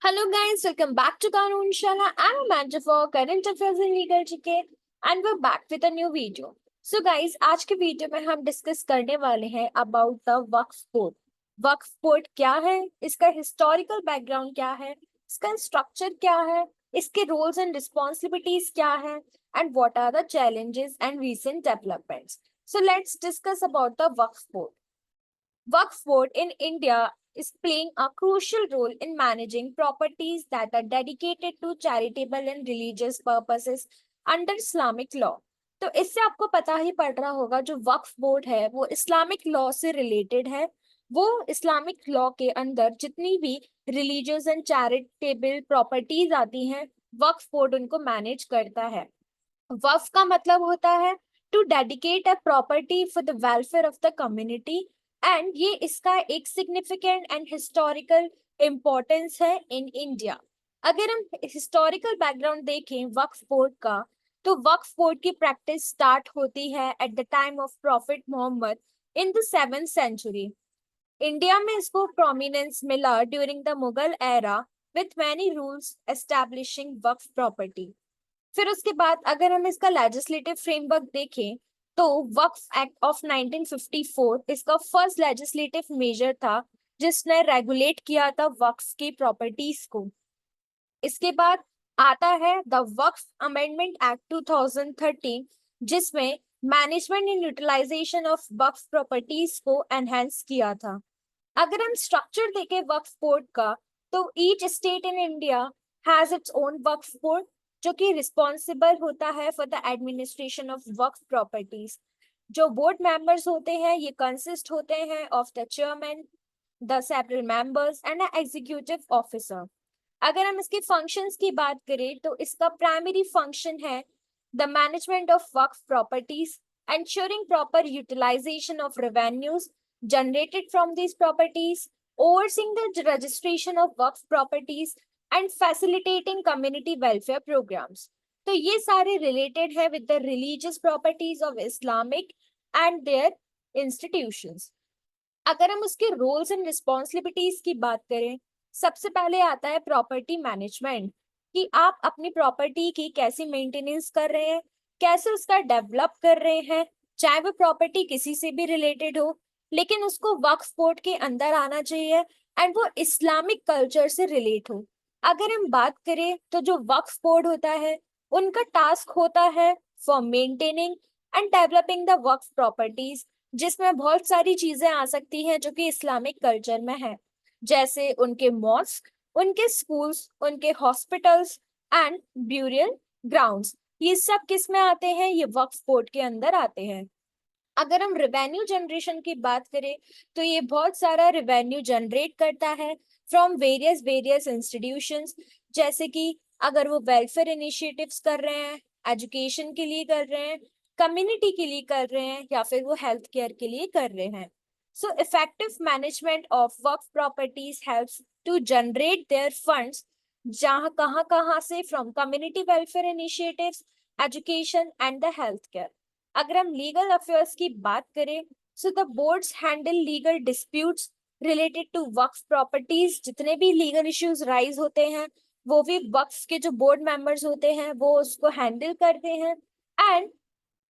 Hello guys, welcome back to Kanun Shala. I'm Amanda for Current Affairs in Legal GK and we're back with a new video. So guys, आज के video में हम discuss करने वाले हैं about the Waqf board. Waqf board क्या है, इसका हिस्टोरिकल बैकग्राउंड क्या है, इसका स्ट्रक्चर क्या है, इसके रोल्स एंड रिस्पॉन्सिबिलिटीज क्या है and what are the challenges and recent developments. So let's discuss about the Waqf Board. Waqf Board in India is playing a crucial role in managing properties that are dedicated to charitable and religious purposes under Islamic law. तो इससे आपको पता ही पड़ रहा होगा जो वक्फ board है वो इस्लामिक लॉ से रिलेटेड है। वो इस्लामिक लॉ के अंदर जितनी भी रिलीजियस एंड चैरिटेबल प्रॉपर्टीज आती हैं वक्फ बोर्ड उनको मैनेज करता है। वक्फ का मतलब होता है to dedicate a property for the welfare of the community and ये इसका एक सिग्निफिकेंट एंड हिस्टोरिकल इम्पोर्टेंस है इन इंडिया। अगर हम हिस्टोरिकल बैकग्राउंड देखें वक्फ बोर्ड का तो वक्फ बोर्ड की प्रैक्टिस स्टार्ट होती है at the time of prophet Mohammad in the 7th century. India में इसको प्रोमिनेंस मिला during the Mughal era with many rules establishing Waqf property. फिर उसके बाद अगर हम इसका लेजिस्लेटिव फ्रेमवर्क देखें तो वक्फ एक्ट ऑफ 1954 इसका फर्स्ट लेजिस्लेटिव मेजर था जिसने रेगुलेट किया था वक्फ की प्रॉपर्टीज को। इसके बाद आता है द वक्फ अमेंडमेंट एक्ट 2013 जिसमें management and utilisation of Waqf properties को एनहेंस किया था। अगर हम स्ट्रक्चर देखें वक्फ बोर्ड का तो each state in India has its own Waqf board जो कि रिस्पॉन्सिबल होता है for the administration of Waqf properties. जो बोर्ड मेंबर्स होते हैं ये कंसिस्ट होते हैं of the chairman, the several members and executive officer. अगर हम इसके फंक्शंस की बात करें तो इसका प्राइमरी फंक्शन है the management of Waqf properties, ensuring proper utilization of revenues generated from these properties, overseeing the registration of Waqf properties and facilitating community welfare programs. तो ये सारे related है with the religious properties of Islamic and their institutions. अगर हम उसके roles and responsibilities की बात करें सबसे पहले आता है प्रॉपर्टी मैनेजमेंट कि आप अपनी प्रॉपर्टी की कैसी मेंटेनेंस कर रहे हैं, कैसे उसका डेवलप कर रहे हैं, चाहे वो प्रॉपर्टी किसी से भी रिलेटेड हो लेकिन उसको वक्फ बोर्ड के अंदर आना चाहिए एंड वो इस्लामिक कल्चर से रिलेट हो। अगर हम बात करें तो जो वक्फ बोर्ड होता है उनका टास्क होता है for maintaining and developing the Waqf properties जिसमें बहुत सारी चीजें आ सकती हैं जो कि इस्लामिक कल्चर में है, जैसे उनके मॉस्क, उनके स्कूल्स, उनके हॉस्पिटल्स एंड ब्यूरियल ग्राउंड्स। ये सब किस में आते हैं, ये वक्फ बोर्ड के अंदर आते हैं। अगर हम रेवेन्यू जनरेशन की बात करें तो ये बहुत सारा रेवेन्यू जनरेट करता है फ्रॉम वेरियस इंस्टीट्यूशंस, जैसे कि अगर वो वेलफेयर इनिशिएटिव्स कर रहे हैं, एजुकेशन के लिए कर रहे हैं, कम्युनिटी के लिए कर रहे हैं या फिर वो हेल्थ केयर के लिए कर रहे हैं। So effective management of Waqf properties helps to generate their funds जहाँ कहाँ से, from community welfare initiatives, education and the health care. अगर हम लीगल अफेयर्स की बात करें so the boards handle legal disputes related to Waqf properties. जितने भी लीगल इश्यूज राइज होते हैं वो भी वक्फ के जो बोर्ड मेंबर्स होते हैं वो उसको हैंडल करते हैं एंड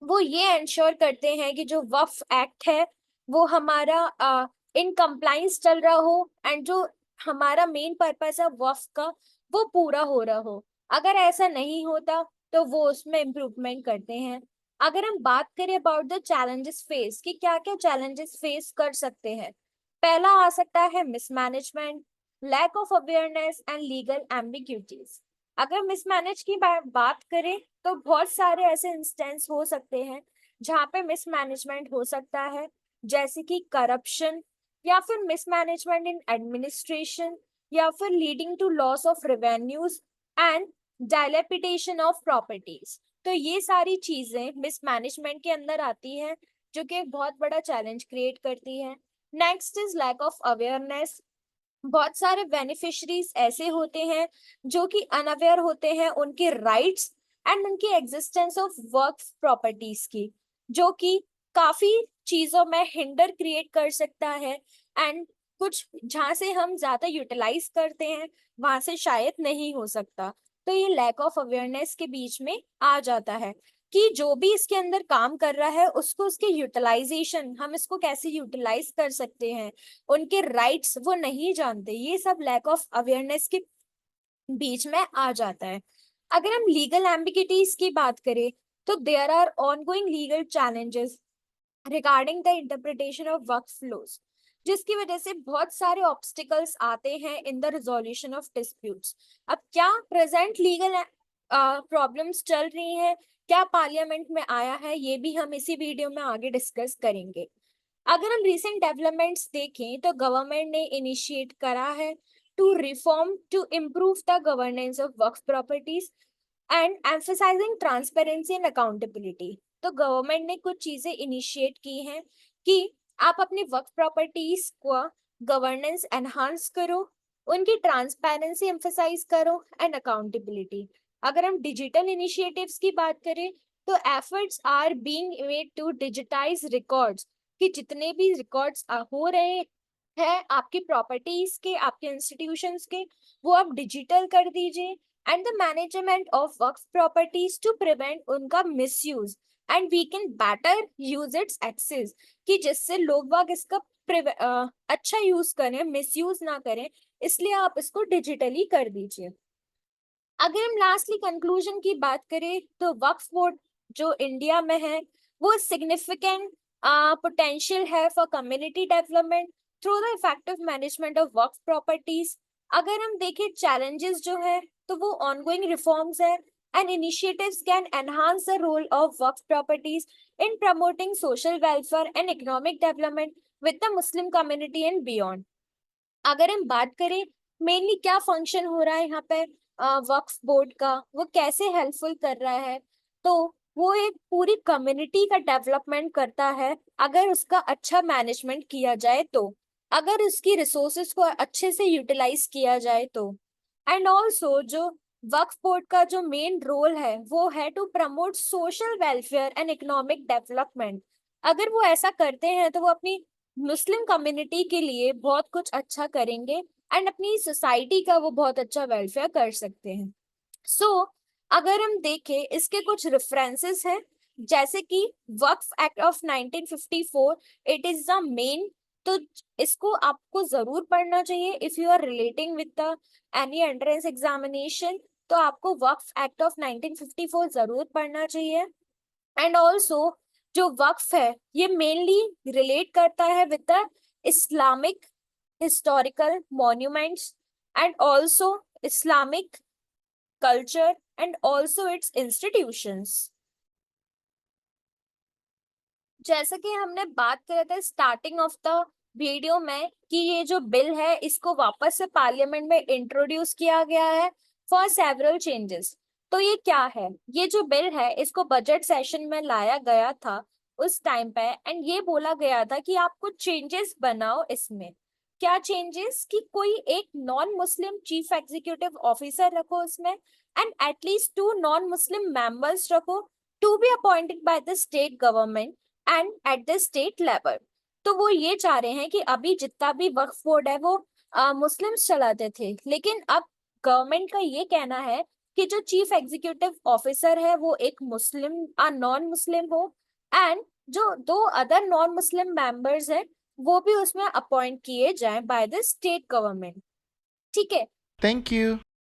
वो ये इंश्योर करते हैं कि जो वक्फ एक्ट है वो हमारा इन कंप्लाइंस चल रहा हो एंड जो हमारा मेन पर्पस है वक्फ का वो पूरा हो रहा हो। अगर ऐसा नहीं होता तो वो उसमें इम्प्रूवमेंट करते हैं। अगर हम बात करें अबाउट द चैलेंजेस फेस कि क्या क्या चैलेंजेस फेस कर सकते हैं, पहला आ सकता है mismanagement, lack of awareness and legal ambiguities. अगर मिसमैनेज की बात करें तो बहुत सारे ऐसे इंस्टेंस हो सकते हैं जहाँ पे मिसमैनेजमेंट हो सकता है, जैसे कि करप्शन या फिर मिसमैनेजमेंट इन एडमिनिस्ट्रेशन या फिर leading to loss of revenues and dilapidation of properties. तो ये सारी चीजें मिसमैनेजमेंट के अंदर आती हैं जो कि एक बहुत बड़ा चैलेंज क्रिएट करती है। Next is lack of awareness. बहुत सारे बेनिफिशरीज ऐसे होते हैं जो कि अनअवेयर होते हैं उनके राइट्स एंड उनकी एग्जिस्टेंस ऑफ वर्क प्रॉपर्टीज की, जो कि काफी चीजों में हिंडर क्रिएट कर सकता है एंड कुछ जहाँ से हम ज्यादा यूटिलाइज करते हैं वहां से शायद नहीं हो सकता। तो ये लैक ऑफ अवेयरनेस के बीच में आ जाता है कि जो भी इसके अंदर काम कर रहा है उसको उसके यूटिलाइजेशन, हम इसको कैसे यूटिलाइज कर सकते हैं, उनके राइट्स वो नहीं जानते। ये सब लैक ऑफ अवेयरनेस के बीच में आ जाता है। अगर हम लीगल एम्बिगिटीज की बात करें तो there are ongoing legal challenges regarding the interpretation of Waqf laws, जिसकी वजह से बहुत सारे ऑब्स्टिकल्स आते हैं in the resolution of disputes. अब क्या प्रेजेंट लीगल प्रॉब्लम्स चल रही हैं, क्या पार्लियामेंट में आया है, ये भी हम इसी वीडियो में आगे डिस्कस करेंगे। अगर हम रिसेंट डेवलपमेंट्स देखें तो गवर्नमेंट ने इनिशिएट करा है to reform to improve the governance of Waqf properties and emphasising transparency and accountability. तो गवर्नमेंट ने कुछ चीजें इनिशिएट की हैं कि आप अपनी वक्फ प्रॉपर्टीज को गवर्नेंस एनहांस करो, उनकी ट्रांसपेरेंसी एम्फसाइज करो एंड अकाउंटेबिलिटी। अगर हम डिजिटल इनिशिएटिव्स की बात करें तो efforts are being made to digitise records, कि जितने भी रिकॉर्ड्स हो रहे हैं आपकी प्रॉपर्टीज के, आपके इंस्टीट्यूशंस के, वो आप डिजिटल कर दीजिए। And the management of work properties to prevent उनका misuse and we can better use its access, कि जिससे लोग बाग इसका अच्छा यूज करें, मिसयूज ना करें, इसलिए आप इसको डिजिटली कर दीजिए। अगर हम लास्टली कंक्लूजन की बात करें तो वक्फ बोर्ड जो इंडिया में है वो सिग्निफिकेंट पोटेंशियल है for community development through the effective management of Waqf properties. अगर हम देखें चैलेंजेस जो है तो वो ऑनगोइंग रिफॉर्म्स है and initiatives can enhance the role of Waqf properties in promoting social welfare and economic development with the Muslim community and beyond. अगर हम बात करें मेनली क्या फंक्शन हो रहा है यहाँ पे वक्फ बोर्ड का, वो कैसे हेल्पफुल कर रहा है, तो वो एक पूरी कम्युनिटी का डेवलपमेंट करता है अगर उसका अच्छा मैनेजमेंट किया जाए तो, अगर उसकी रिसोर्सेज को अच्छे से यूटिलाइज किया जाए तो। एंड ऑल्सो जो वक्फ बोर्ड का जो मेन रोल है वो है to promote social welfare and economic development. अगर वो ऐसा करते हैं तो वो अपनी मुस्लिम कम्युनिटी के लिए बहुत कुछ अच्छा करेंगे एंड अपनी सोसाइटी का वो बहुत अच्छा वेलफेयर कर सकते हैं। सो अगर हम देखें इसके कुछ रेफरेंसेस हैं, जैसे कि Waqf act of 1954, it is the main, तो इसको आपको जरूर पढ़ना चाहिए if you are relating with the any entrance examination. तो आपको वक्फ एक्ट ऑफ 1954 जरूर पढ़ना चाहिए। एंड ऑल्सो जो वक्फ है ये मेनली रिलेट करता है with the Islamic historical monuments and also Islamic culture and also its institutions। जैसा कि हमने बात करे थे स्टार्टिंग ऑफ द वीडियो में कि ये जो बिल है इसको वापस से पार्लियामेंट में इंट्रोड्यूस किया गया है फॉर सेवरल चेंजेस। तो ये क्या है, ये जो बिल है इसको बजट सेशन में लाया गया था उस टाइम पे एंड ये बोला गया था कि आप कुछ चेंजेस बनाओ इसमें। क्या चेंजेस, कि कोई एक non Muslim chief executive officer रखो उसमें and at least 2 non Muslim members रखो to be appointed by the state government and at the state level. तो वो ये चाह रहे हैं कि अभी जितना भी वक्फ बोर्ड है वो मुस्लिम्स चलाते थे, लेकिन अब गवर्नमेंट का ये कहना है कि जो चीफ एग्जीक्यूटिव ऑफिसर है वो एक मुस्लिम नॉन मुस्लिम हो एंड जो 2 अदर नॉन मुस्लिम मेंबर्स हैं वो भी उसमें अपॉइंट किए जाएं बाय द स्टेट गवर्नमेंट। ठीक है। Thank you.